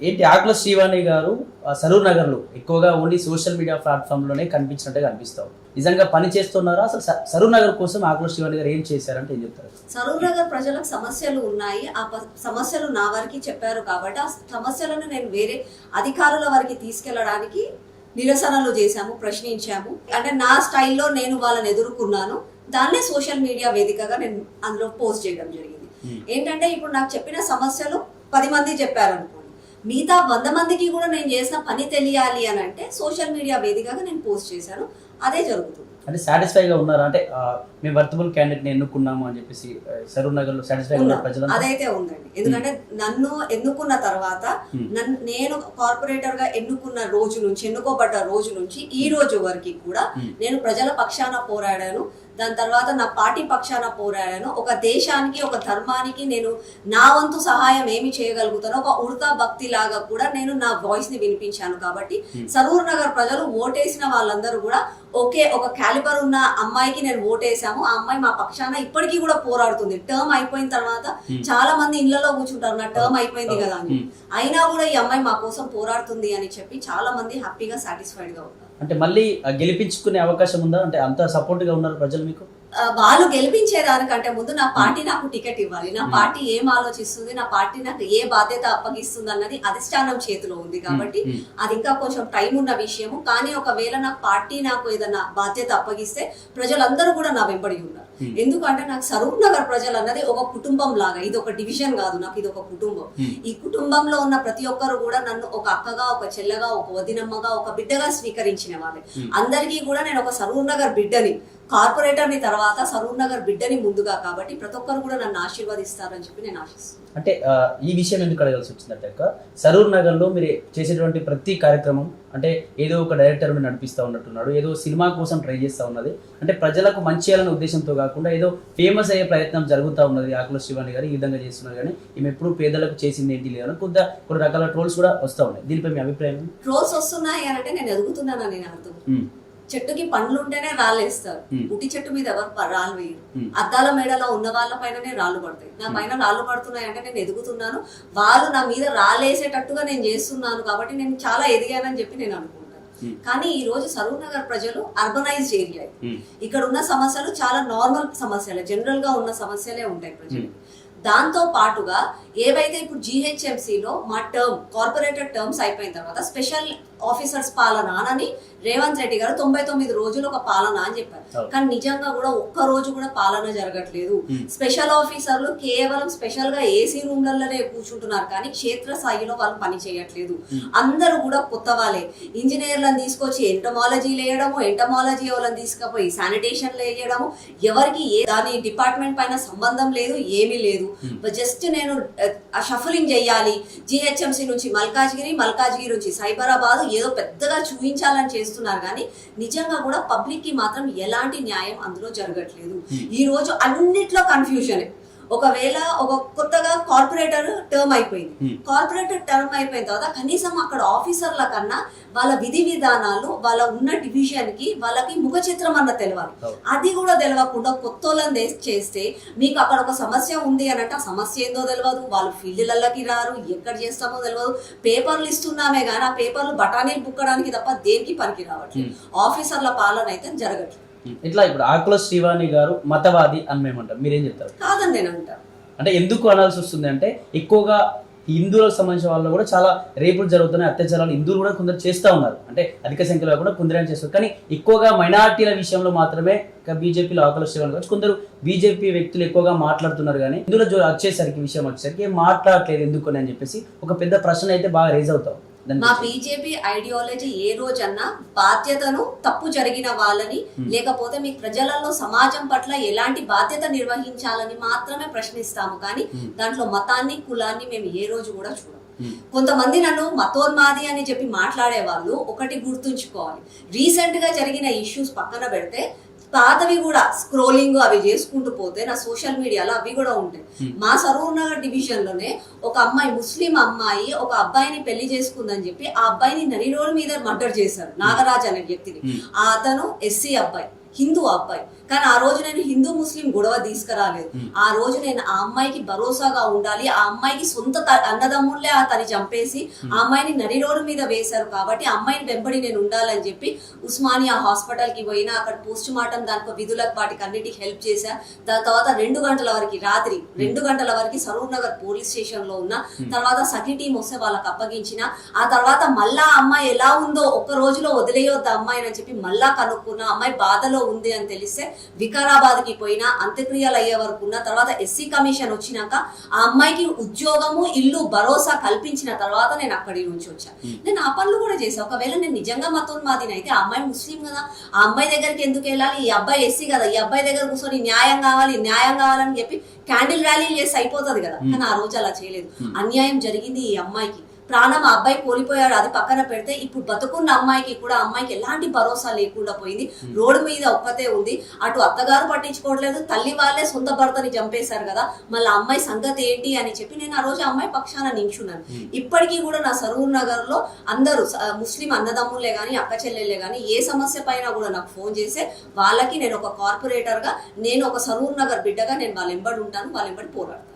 ఏంటి ఆకుల శ్రీవాణి గారు సరూర్ నగర్ లో ఎక్కువగా ఓన్లీ సోషల్ మీడియా ప్లాట్ఫామ్ లోనే కనిపించినట్టుగా అనిపిస్తావు. నిజంగా పని చేస్తున్నారా? అసలు సరూర్ నగర్ కోసం ఆకుల శ్రీవాణి గారు ఏం చేశారంటే ఏం చెప్తారు? సరూర్ నగర్ ప్రజలకు సమస్యలు ఉన్నాయి, ఆ సమస్యలు నా వారికి చెప్పారు కాబట్టి ఆ సమస్యలను నేను వేరే అధికారుల వారికి తీసుకెళ్లడానికి నిరసనలు చేశాము, ప్రశ్నించాము. అంటే నా స్టైల్లో నేను వాళ్ళని ఎదుర్కొన్నాను. దాన్నే సోషల్ మీడియా వేదికగా నేను అందులో పోస్ట్ చేయడం జరిగింది. ఏంటంటే ఇప్పుడు నాకు చెప్పిన సమస్యలు 10 మంది చెప్పారు అనుకోండి, మిగతా 100 మందికి కూడా నేను చేసిన పని తెలియాలి అని అంటే సోషల్ మీడియా వేదికగా నేను పోస్ట్ చేశాను. అదే జరుగుతుంది. అంటే సాటిస్ఫైగా ఉన్నారా? అంటే మేము వర్తబుల్ క్యాండిడేట్ ని ఎన్నుకున్నాము అని చెప్పేసి సరూర్ నగర్ లో సాటిస్ఫై ఉన్నారు ప్రజలు? అదైతే ఉందండి. ఎందుకంటే నన్ను ఎన్నుకున్న తర్వాత నేను కార్పొరేటర్ గా ఎన్నుకోబడ్డ రోజు నుంచి ఈ రోజు వరకు కూడా నేను ప్రజల పక్షాన పోరాడాను. దాని తర్వాత నా పార్టీ పక్షాన పోరాడాను. ఒక దేశానికి, ఒక ధర్మానికి నేను నా వంతు సహాయం ఏమి చేయగలుగుతానో ఒక ఉడతా భక్తి లాగా కూడా నేను నా వాయిస్ ని వినిపించాను. కాబట్టి సరూర్ నగర్ ప్రజలు ఓటేసిన వాళ్ళందరూ కూడా ఓకే, ఒక క్యాలిబర్ ఉన్న అమ్మాయికి నేను ఓటేసాము, ఆ అమ్మాయి మా పక్షాన ఇప్పటికీ కూడా పోరాడుతుంది. టర్మ్ అయిపోయిన తర్వాత చాలా మంది ఇళ్లలో కూర్చుంటారు, నా టర్మ్ అయిపోయింది కదా అని, అయినా కూడా ఈ అమ్మాయి మా కోసం పోరాడుతుంది అని చెప్పి చాలా మంది హ్యాపీగా సాటిస్ఫైడ్ గా ఉన్నారు. అంటే మళ్ళీ గెలిపించుకునే అవకాశం ఉందా? అంటే అంత సపోర్ట్ గా ఉన్నారు ప్రజలు మీకు? వాళ్ళు గెలిపించేదానికంటే ముందు నా పార్టీ నాకు టికెట్ ఇవ్వాలి, నా పార్టీ ఏం ఆలోచిస్తుంది, నా పార్టీ నాకు ఏ బాధ్యత అప్పగిస్తుంది అన్నది అధిష్టానం చేతిలో ఉంది. కాబట్టి అది ఇంకా కొంచెం టైం ఉన్న విషయము. కానీ ఒకవేళ నా పార్టీ నాకు ఏదైనా బాధ్యత అప్పగిస్తే ప్రజలందరూ కూడా నా వెంబడి ఉన్నారు. ఎందుకంటే నాకు సరూర్ నగర్ ప్రజలు అన్నది ఒక కుటుంబం లాగా, ఇది ఒక డివిజన్ కాదు, నాకు ఇది ఒక కుటుంబం. ఈ కుటుంబంలో ఉన్న ప్రతి ఒక్కరు కూడా నన్ను ఒక అక్కగా, ఒక చెల్లెగా, ఒక వదినమ్మగా, ఒక బిడ్డగా స్వీకరించిన వాళ్ళే. అందరికీ కూడా నేను ఒక సరూర్ నగర్ బిడ్డని, కార్పొరేటర్ ని తర్వాత సరూర్ నగర్ బిడ్డని ముందుగా. కాబట్టి ప్రతి ఒక్కరు కూడా నన్ను ఆశీర్వదిస్తారని చెప్పి నేను ఆశిస్తున్నాను. అంటే ఈ విషయం ఎందుకు అడగాల్సి వచ్చిందంటే సరూర్ నగర్ లో మీరు చేసేటువంటి ప్రతి కార్యక్రమం అంటే ఏదో ఒక డైరెక్టర్ నడిపిస్తా ఉన్నట్టున్నాడు, ఏదో సినిమా కోసం ట్రై చేస్తా ఉన్నది, అంటే ప్రజలకు మంచి చేయాలనే ఉద్దేశంతో కాకుండా ఏదో ఫేమస్ అయ్యే ప్రయత్నం జరుగుతూ ఉన్నది. ఆకుల శ్రీవాణి గారు ఈ విధంగా చేస్తున్నారు, కానీ ఈమె ఎప్పుడు పేదలకు చేసింది ఏంటి లేదని కొన్ని రకాల ట్రోల్స్ కూడా వస్తూ ఉన్నాయి. దీనిపై మీ అభిప్రాయం? ట్రోల్స్ వస్తున్నాయి అంటే నేను ఎదుగుతున్నానని అర్థం. చెట్టుకి పండ్లు ఉంటేనే రాళ్ళు వేస్తారు, ఉటి చెట్టు మీద ఎవరు రాళ్ళు వేయరు. అద్దాల మేడలో ఉన్న వాళ్ళ పైననే రాళ్ళు పడతాయి. నా పైన రాళ్ళు పడుతున్నాయి అంటే నేను ఎదుగుతున్నాను, వాళ్ళు నా మీద రాళ్ళు వేసేటట్టుగా నేను చేస్తున్నాను. కాబట్టి నేను చాలా ఎదిగానని చెప్పి నేను అనుకుంటాను. కానీ ఈ రోజు సరూర్ నగర్ ప్రజలు అర్బనైజ్డ్ ఏరియా, ఇక్కడ ఉన్న సమస్యలు చాలా నార్మల్ సమస్యలే, జనరల్ గా ఉన్న సమస్యలే ఉంటాయి ప్రజలు. దాంతో పాటుగా ఏవైతే ఇప్పుడు GHMCలో మా కార్పొరేటర్ టర్మ్స్ అయిపోయిన తర్వాత స్పెషల్ ఆఫీసర్స్ పాలన అని రేవంత్ రెడ్డి గారు 99 రోజులు ఒక పాలన అని చెప్పారు. కానీ నిజంగా కూడా ఒక్క రోజు కూడా పాలన జరగట్లేదు. స్పెషల్ ఆఫీసర్లు కేవలం స్పెషల్ గా ఏసీ రూమ్లలోనే కూర్చుంటున్నారు, కానీ క్షేత్ర స్థాయిలో వాళ్ళు పని చేయట్లేదు. అందరూ కూడా కొత్త వాళ్ళే. ఇంజనీర్లను తీసుకొచ్చి ఎంటమాలజీలు వేయడము, ఎంటమాలజీ వాళ్ళని తీసుకుపోయి శానిటేషన్లు వేయడము, ఎవరికి దాని డిపార్ట్మెంట్ పైన సంబంధం లేదు, ఏమీ లేదు. జస్ట్ నేను షఫలింగ్ చెయ్యాలి, GHMC నుంచి మల్కాజ్గిరి నుంచి సైబరాబాద్, ఏదో పెద్దగా చూపించాలని చేస్తున్నారు. కానీ నిజంగా కూడా పబ్లిక్ కి మాత్రం ఎలాంటి న్యాయం అందులో జరగట్లేదు. ఈ రోజు అన్నిట్లో కన్ఫ్యూజన్. ఒకవేళ ఒక కొత్తగా కార్పొరేటర్ టర్మ్ అయిపోయిన తర్వాత కనీసం అక్కడ ఆఫీసర్ల కన్నా వాళ్ళ విధి విధానాలు, వాళ్ళ ఉన్న డివిజన్ కి వాళ్ళకి ముఖ చిత్రం అన్న తెలవాలి. అది కూడా తెలియకుండా కొత్తోళ్ళని చేస్తే మీకు అక్కడ ఒక సమస్య ఉంది అని అంటే ఆ సమస్య ఏందో తెలియదు, వాళ్ళు ఫీల్డ్లకి రారు, ఎక్కడ చేస్తామో తెలియదు. పేపర్లు ఇస్తున్నామే కానీ ఆ పేపర్లు బఠానీలు బుక్కడానికి తప్ప దేనికి పనికి రావట్లేదు. ఆఫీసర్ల పాలన అయితే జరగట్లేదు. ఇట్లా ఇప్పుడు ఆకుల శ్రీవాణి గారు మతవాది అని మేమంటాం, మీరేం చెప్తారు? కాదని నేను అంటాను. అంటే ఎందుకు అనాల్సి వస్తుంది అంటే ఎక్కువగా హిందువులకు సంబంధించిన వాళ్ళు కూడా చాలా రేపులు జరుగుతున్నాయి, అత్యాచారాలు హిందువులు కూడా కొందరు చేస్తూ ఉన్నారు. అంటే అధిక సంఖ్యలో కాకుండా కొందరు చేస్తారు, కానీ ఎక్కువగా మైనారిటీల విషయంలో మాత్రమే బీజేపీలో ఆకుల శ్రీవాణి గారు కొందరు బీజేపీ వ్యక్తులు ఎక్కువగా మాట్లాడుతున్నారు, కానీ హిందువుల విషయం వచ్చేసరికి ఏం మాట్లాడట్లేదు ఎందుకు అని చెప్పేసి ఒక పెద్ద ప్రశ్న అయితే బాగా రేజ్ అవుతాం. మా బీజేపీ ఐడియాలజీ ఏ రోజన్నా బాధ్యతను తప్పు జరిగిన వాళ్ళని, లేకపోతే మీ ప్రజలలో సమాజం పట్ల ఎలాంటి బాధ్యత నిర్వహించాలని మాత్రమే ప్రశ్నిస్తాము. కానీ దాంట్లో మతాన్ని, కులాన్ని మేము ఏ రోజు కూడా చూడం. కొంతమంది నన్ను మతోన్మాది అని చెప్పి మాట్లాడే వాళ్ళు ఒకటి గుర్తుంచుకోవాలి, రీసెంట్ గా జరిగిన ఇష్యూస్ పక్కన పెడితే పాతవి కూడా స్క్రోలింగ్ అవి చేసుకుంటూ పోతే నా సోషల్ మీడియాలో అవి కూడా ఉంటాయి. మా సరూర్ నగర్ డివిజన్ లోనే ఒక అమ్మాయి, ముస్లిం అమ్మాయి ఒక అబ్బాయిని పెళ్లి చేసుకుందని చెప్పి ఆ అబ్బాయిని నడి రోడ్డు మీద మర్డర్ చేశారు, నాగరాజ్ అనే వ్యక్తిని. అతను SC అబ్బాయి, హిందూ అబ్బాయి. కానీ ఆ రోజు నేను హిందూ ముస్లిం గొడవ తీసుకురాలేదు. ఆ రోజు నేను ఆ అమ్మాయికి భరోసాగా ఉండాలి, ఆ అమ్మాయికి సొంత అన్నదమ్ముళ్ళే తను చంపేసి ఆ అమ్మాయిని నడి రోడ్డు మీద వేశారు కాబట్టి ఆ అమ్మాయిని వెంబడి నేను ఉండాలని చెప్పి ఉస్మానియా హాస్పిటల్ కి పోయినా, అక్కడ పోస్ట్ మార్టం దానికి విధులకు వాటికి అన్నిటికి హెల్ప్ చేశా. దాని తర్వాత 2 గంటల వరకు రాత్రి 2 గంటల వరకు సరూర్ నగర్ పోలీస్ స్టేషన్ లో ఉన్న తర్వాత సఖీ టీం వస్తే వాళ్ళకి అప్పగించిన. ఆ తర్వాత మళ్ళా అమ్మాయి ఎలా ఉందో ఒక్క రోజులో వదిలేయొద్దు అమ్మాయిని అని చెప్పి మళ్ళా కనుక్కున్న. అమ్మాయి బాధలో ఉంది అని తెలిస్తే వికారాబాద్ కి పోయినా, అంత్యక్రియలు అయ్యే వరకు ఉన్న. తర్వాత ఎస్సీ కమిషన్ వచ్చినాక ఆ అమ్మాయికి ఉద్యోగము ఇల్లు భరోసా కల్పించిన తర్వాత నేను అక్కడి నుంచి వచ్చాను. నేను ఆ పనులు కూడా చేశాను. ఒకవేళ నేను నిజంగా మతోన్మాదిని అయితే ఆ అమ్మాయి ముస్లిం కదా, ఆ అమ్మాయి దగ్గరికి ఎందుకు వెళ్ళాలి, ఈ అబ్బాయి ఎస్సీ కదా, ఈ అబ్బాయి దగ్గర కూర్చొని న్యాయం కావాలని చెప్పి క్యాండిల్ ర్యాలీలు చేసి అయిపోతుంది కదా. కానీ ఆ రోజు అలా చేయలేదు. అన్యాయం జరిగింది ఈ అమ్మాయికి, ప్రాణం ఆ అబ్బాయి కోల్పోయాడు, అది పక్కన పెడితే ఇప్పుడు బతుకున్న అమ్మాయికి కూడా అమ్మాయికి ఎలాంటి భరోసా లేకుండా పోయింది. రోడ్డు మీద ఒక్కతే ఉంది, అటు అత్తగారు పట్టించుకోవట్లేదు, తల్లి వాళ్ళే సొంత భర్తని చంపేశారు కదా, మళ్ళీ అమ్మాయి సంగతి ఏంటి అని చెప్పి నేను ఆ రోజు అమ్మాయి పక్షాన నించున్నాను. ఇప్పటికీ కూడా నా సరూర్ నగర్ లో అందరూ ముస్లిం అన్నదమ్ములే గానీ అక్క చెల్లెళ్ళే గానీ ఏ సమస్య పైన కూడా నాకు ఫోన్ చేస్తే వాళ్ళకి నేను ఒక కార్పొరేటర్ గా, నేను ఒక సరూర్ నగర్ బిడ్డగా నేను వాళ్ళ ఎంబడి ఉంటాను, వాళ్ళ ఎంబడి పోరాడతాను.